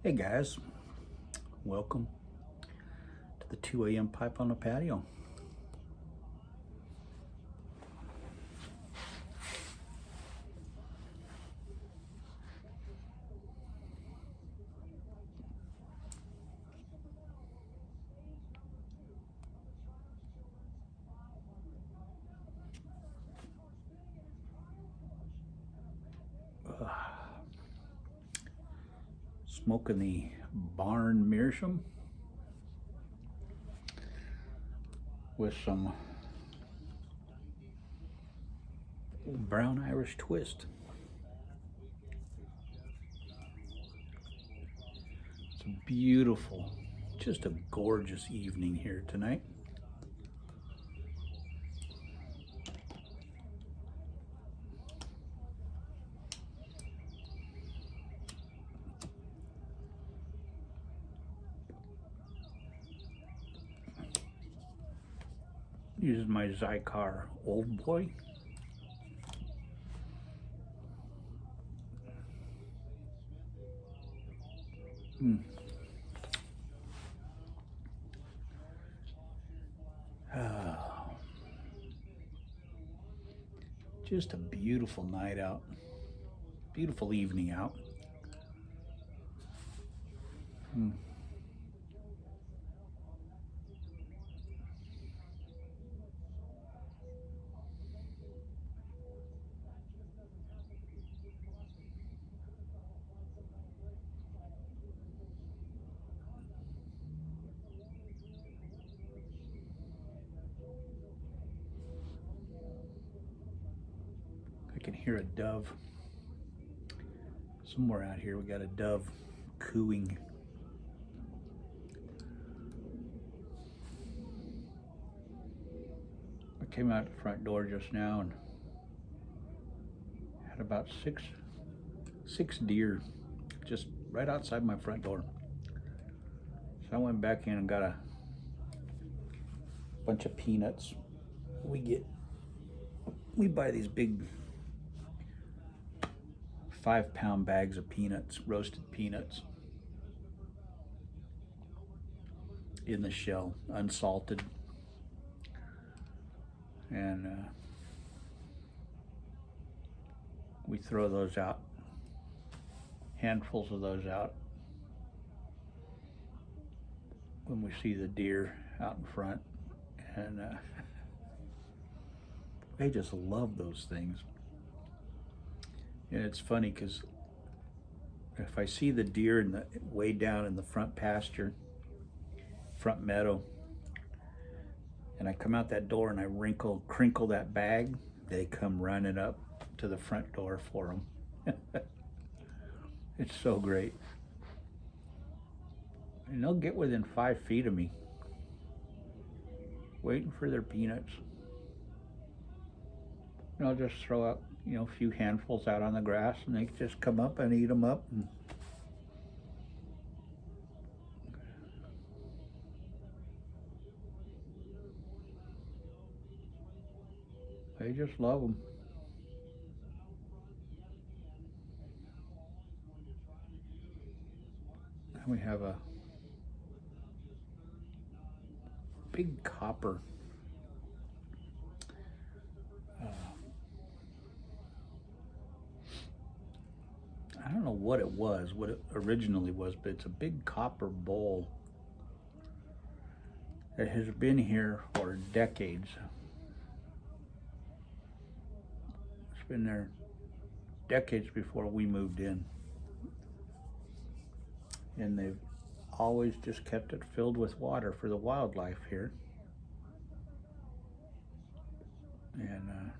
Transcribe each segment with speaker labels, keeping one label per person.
Speaker 1: Hey guys, welcome to the 2 a.m. pipe on the patio. Smoking the barn Meerschaum with some brown Irish twist. It's a beautiful, just a gorgeous evening here tonight. Uses my Zycar Old Boy. Just a beautiful night out, beautiful evening out. I can hear a dove. Somewhere out here we got a dove cooing. I came out the front door just now and had about six deer just right outside my front door. So I went back in and got a bunch of peanuts. We buy these big 5-pound bags of peanuts, roasted peanuts in the shell, unsalted. And we throw those out, handfuls of those out when we see the deer out in front. And they just love those things. And it's funny because if I see the deer way down in the front pasture, front meadow, and I come out that door and I crinkle that bag, they come running up to the front door for them. It's so great. And they'll get within 5 feet of me, waiting for their peanuts. And I'll just throw out, a few handfuls out on the grass, and they just come up and eat them up. And they just love them. And we have a big copper I don't know what it originally was, but it's a big copper bowl that has been here for decades. It's been there decades before we moved in. And they've always just kept it filled with water for the wildlife here. And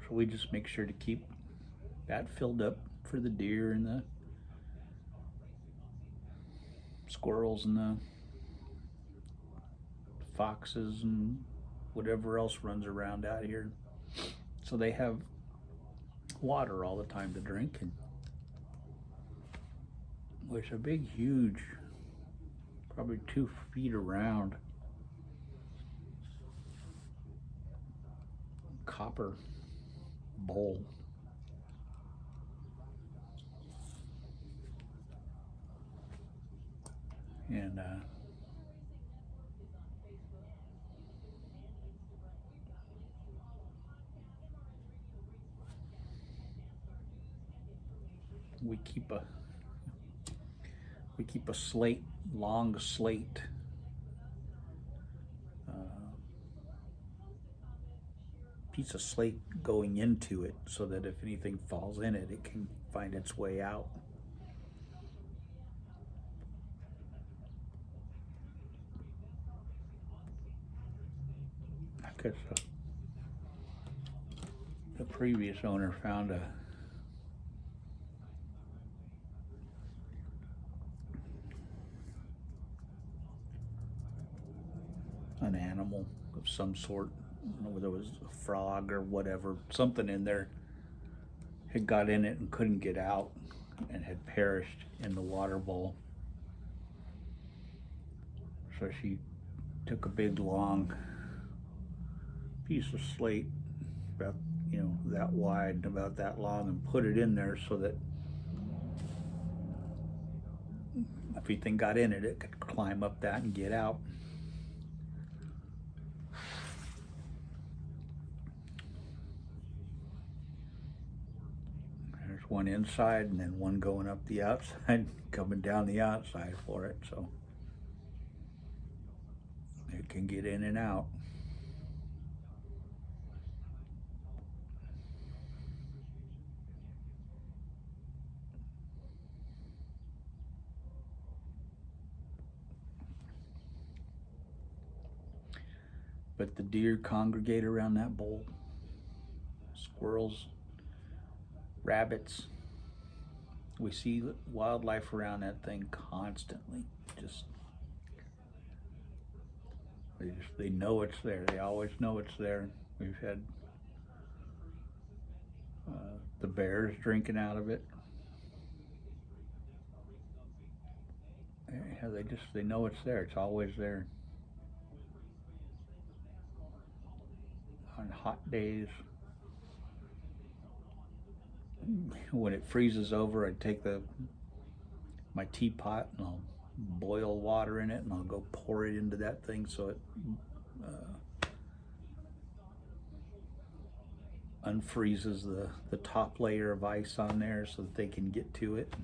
Speaker 1: so we just make sure to keep that filled up for the deer and the squirrels and the foxes and whatever else runs around out here. So they have water all the time to drink. And it's a big, huge, probably 2 feet around copper bowl. And we keep a slate, long slate, piece of slate going into it, so that if anything falls in it, it can find its way out. Because the previous owner found an animal of some sort. I don't know whether it was a frog or whatever, something in there had got in it and couldn't get out and had perished in the water bowl. So she took a big long piece of slate, about that wide and about that long, and put it in there so that if anything got in it, it could climb up that and get out. There's one inside and then one going up the outside, coming down the outside for it, so it can get in and out. But the deer congregate around that bowl. Squirrels, rabbits. We see wildlife around that thing constantly. They know it's there. They always know it's there. We've had the bears drinking out of it. Yeah, they know it's there. It's always there. On hot days, when it freezes over, I take my teapot and I'll boil water in it and I'll go pour it into that thing so it unfreezes the top layer of ice on there so that they can get to it.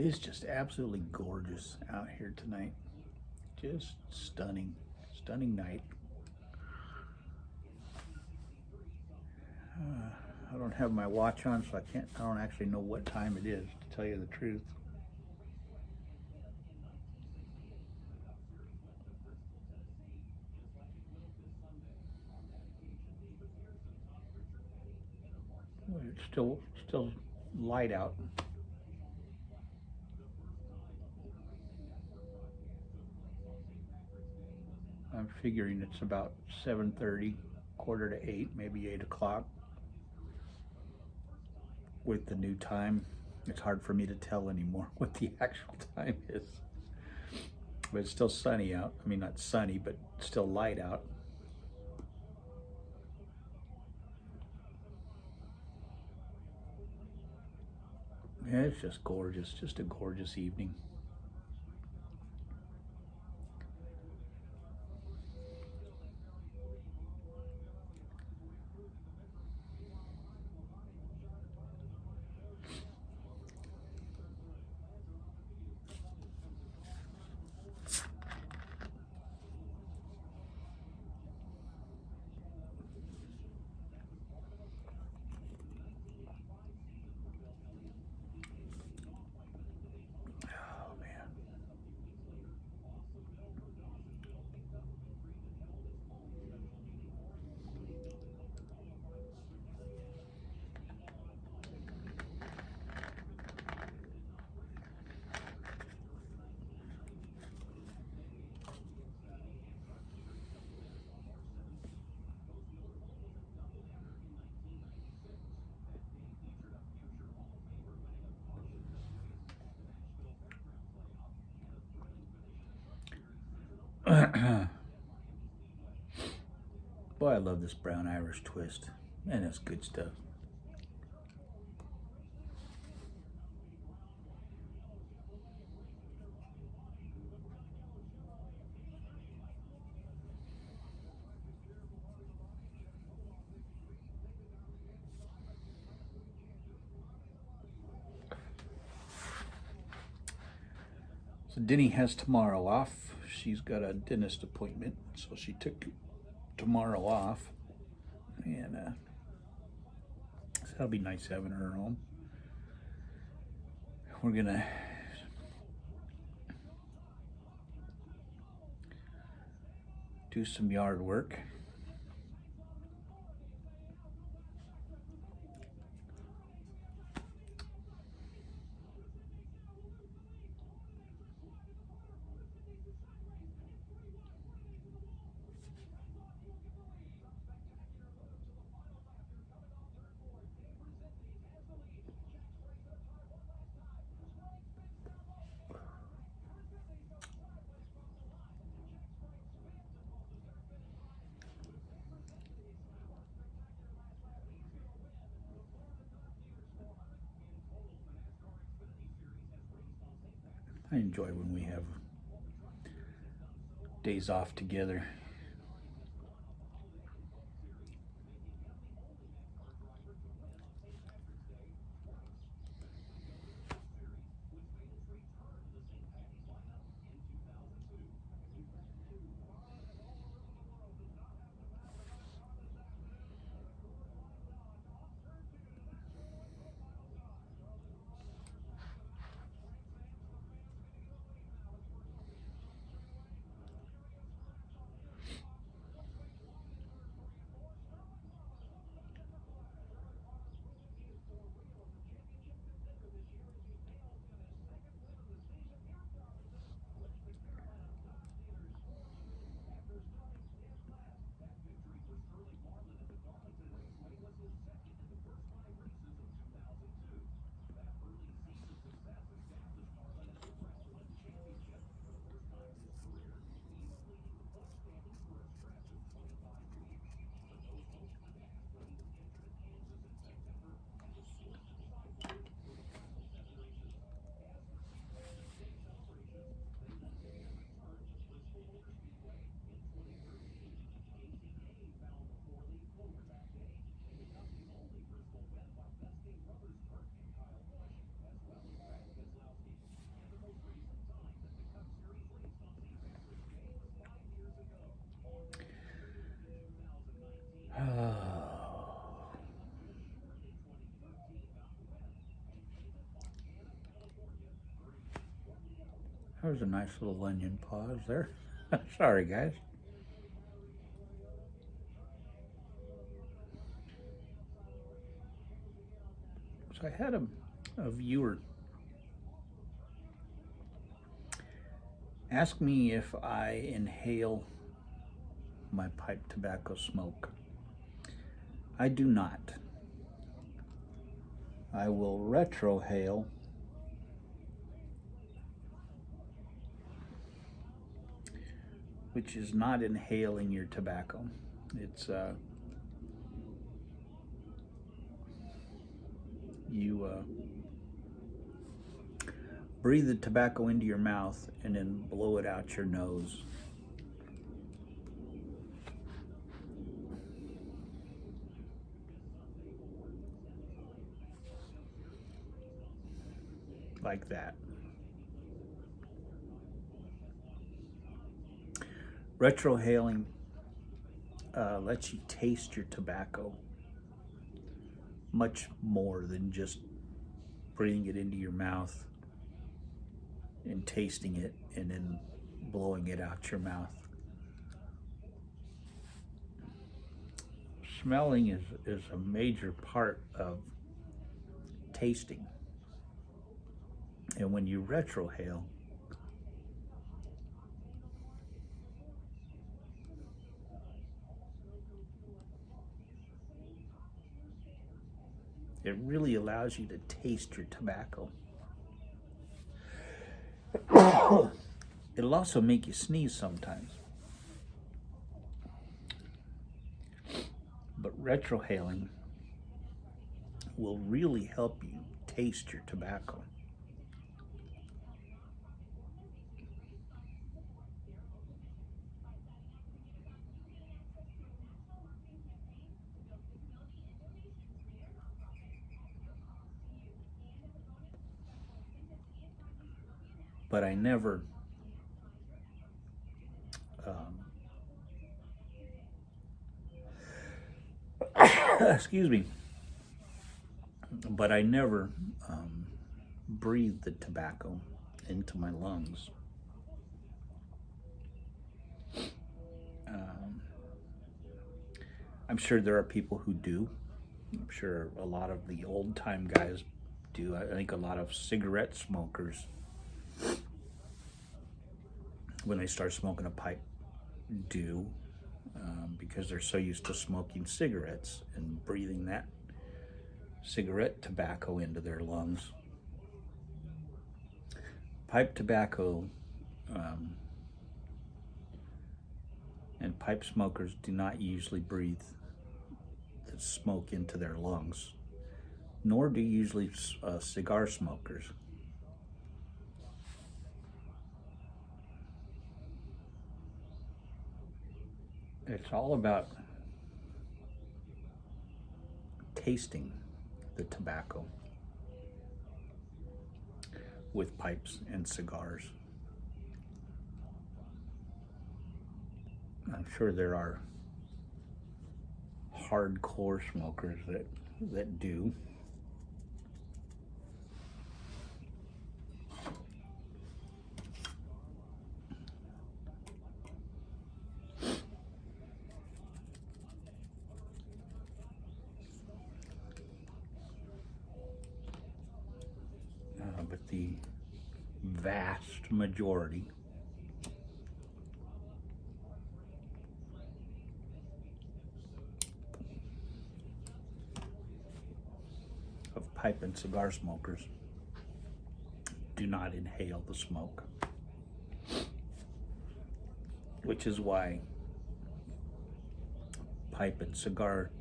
Speaker 1: It's just absolutely gorgeous out here tonight. Just stunning, stunning night. I don't have my watch on, so I don't actually know what time it is, to tell you the truth. It's still light out. I'm figuring it's about 7:30, quarter to 8, maybe 8 o'clock. With the new time, it's hard for me to tell anymore what the actual time is. But it's still sunny out. I mean, not sunny, but still light out. Yeah, it's just gorgeous. Just a gorgeous evening. Boy, I love this brown Irish twist. Man, that's good stuff. So Denny has tomorrow off. She's got a dentist appointment, so she took tomorrow off. And so that'll be nice having her home. We're gonna do some yard work. I enjoy when we have days off together. That was a nice little onion pause there. Sorry, guys. So I had a viewer ask me if I inhale my pipe tobacco smoke. I do not. I will retrohale, which is not inhaling your tobacco. It's you breathe the tobacco into your mouth and then blow it out your nose. Like that. Retrohaling lets you taste your tobacco much more than just breathing it into your mouth and tasting it and then blowing it out your mouth. Smelling is a major part of tasting. And when you retrohale, it really allows you to taste your tobacco. It'll also make you sneeze sometimes. But retrohaling will really help you taste your tobacco. But I never um, excuse me, but I never breathed the tobacco into my lungs. Um, I'm sure there are people who do. I'm sure a lot of the old time guys do. I think a lot of cigarette smokers, when they start smoking a pipe, do, because they're so used to smoking cigarettes and breathing that cigarette tobacco into their lungs. Pipe tobacco um, and pipe smokers do not usually breathe the smoke into their lungs, nor do usually cigar smokers. It's all about tasting the tobacco with pipes and cigars. I'm sure there are hardcore smokers that do. But the vast majority of pipe and cigar smokers do not inhale the smoke, which is why pipe and cigar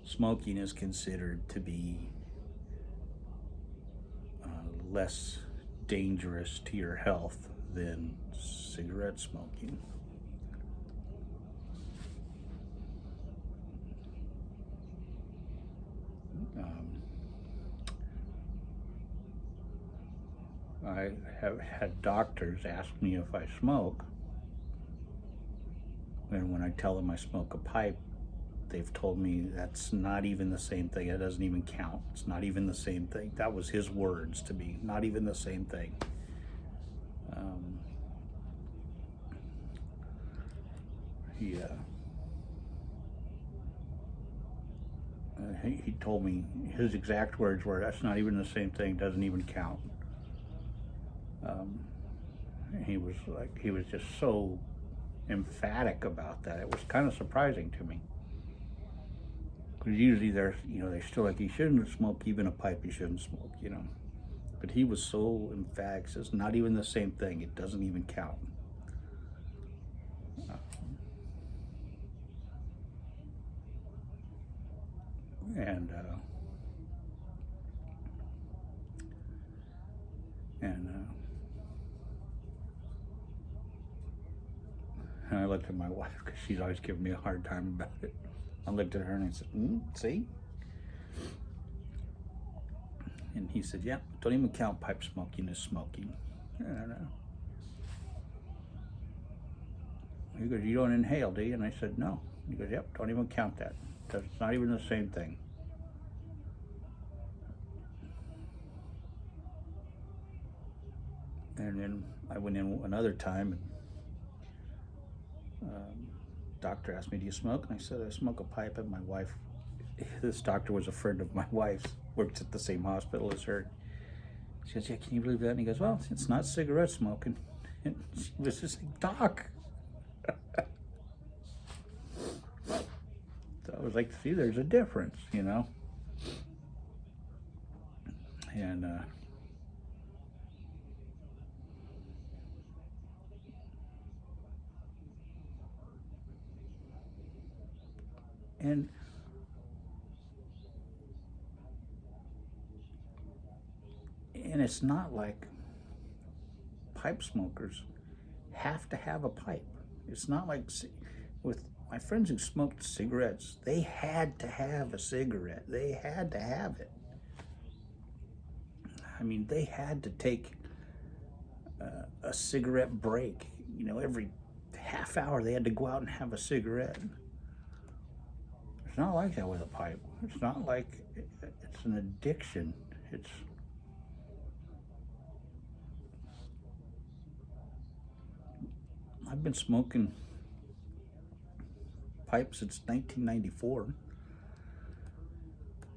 Speaker 1: smoking is considered to be less dangerous to your health than cigarette smoking. Um, I have had doctors ask me if I smoke, and when I tell them I smoke a pipe, they've told me that's not even the same thing. It doesn't even count. It's not even the same thing. That was his words to me. Not even the same thing. Um, he told me his exact words were, "That's not even the same thing. Doesn't even count." Um, he was just so emphatic about that. It was kind of surprising to me. Because usually they're still like, you shouldn't smoke even a pipe, you shouldn't smoke. But he was so emphatic, says, not even the same thing, it doesn't even count. And, and I looked at my wife, because she's always giving me a hard time about it. I looked at her and I said, see? And he said, yeah, don't even count pipe smoking as smoking. And he goes, you don't inhale, do you? And I said, no. He goes, yep, don't even count that. It's not even the same thing. And then I went in another time, and doctor asked me, do you smoke? And I said, I smoke a pipe. And my wife, this doctor was a friend of my wife's, works at the same hospital as her. She goes, yeah, can you believe that? And he goes, well, it's not cigarette smoking. And she was just like, doc. So I was like, see, there's a difference. And and And it's not like pipe smokers have to have a pipe. It's not like with my friends who smoked cigarettes, they had to have a cigarette. They had to have it. I mean, they had to take a cigarette break. You know, every half hour they had to go out and have a cigarette. It's not like that with a pipe. It's not like it's an addiction. I've been smoking pipe since 1994.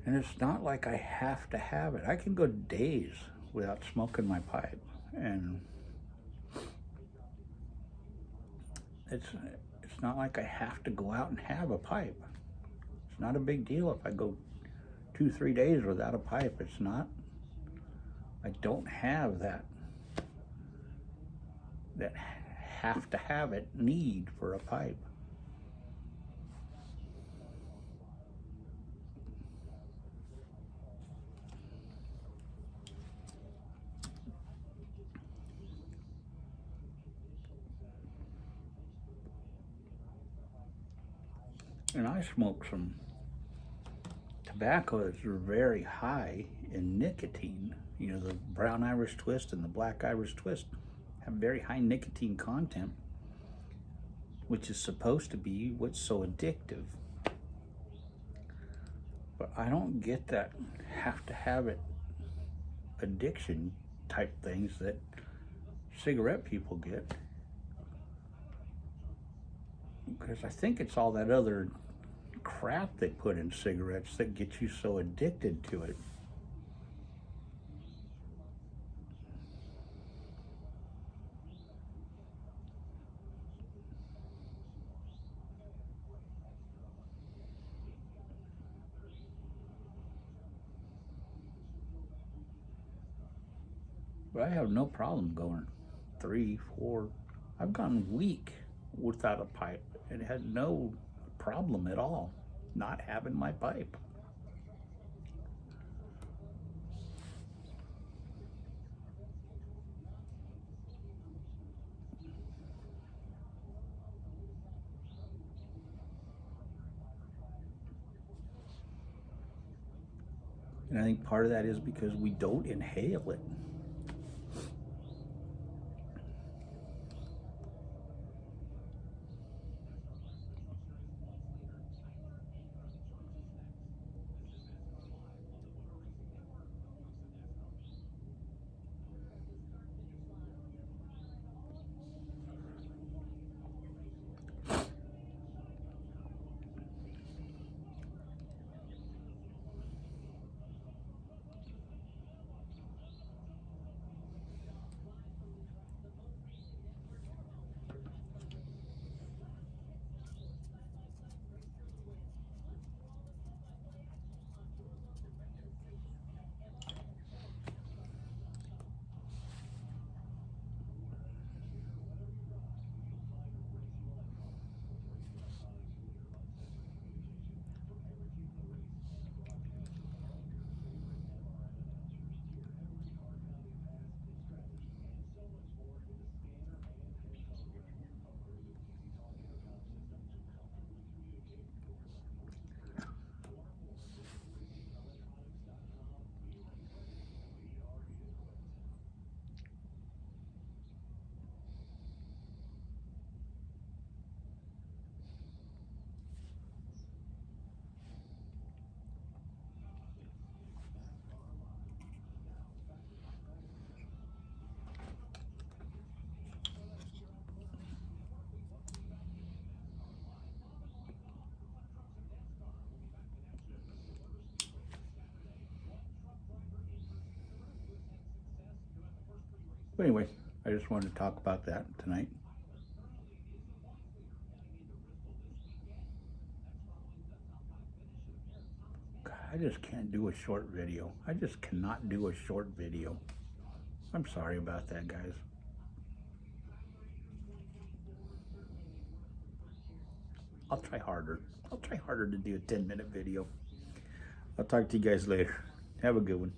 Speaker 1: And it's not like I have to have it. I can go days without smoking my pipe. And it's not like I have to go out and have a pipe. It's not a big deal if I go 2-3 days without a pipe. It's not. I don't have that have to have it need for a pipe. And I smoke some tobacco that's very high in nicotine. You know, the brown Irish twist and the black Irish twist have very high nicotine content, which is supposed to be what's so addictive. But I don't get that have to have it addiction type things that cigarette people get. Because I think it's all that other crap they put in cigarettes that gets you so addicted to it. But I have no problem going 3, 4. I've gone a week without a pipe and had no problem at all not having my pipe. And I think part of that is because we don't inhale it. But anyway, I just wanted to talk about that tonight. God, I just can't do a short video. I just cannot do a short video. I'm sorry about that, guys. I'll try harder. I'll try harder to do a 10-minute video. I'll talk to you guys later. Have a good one.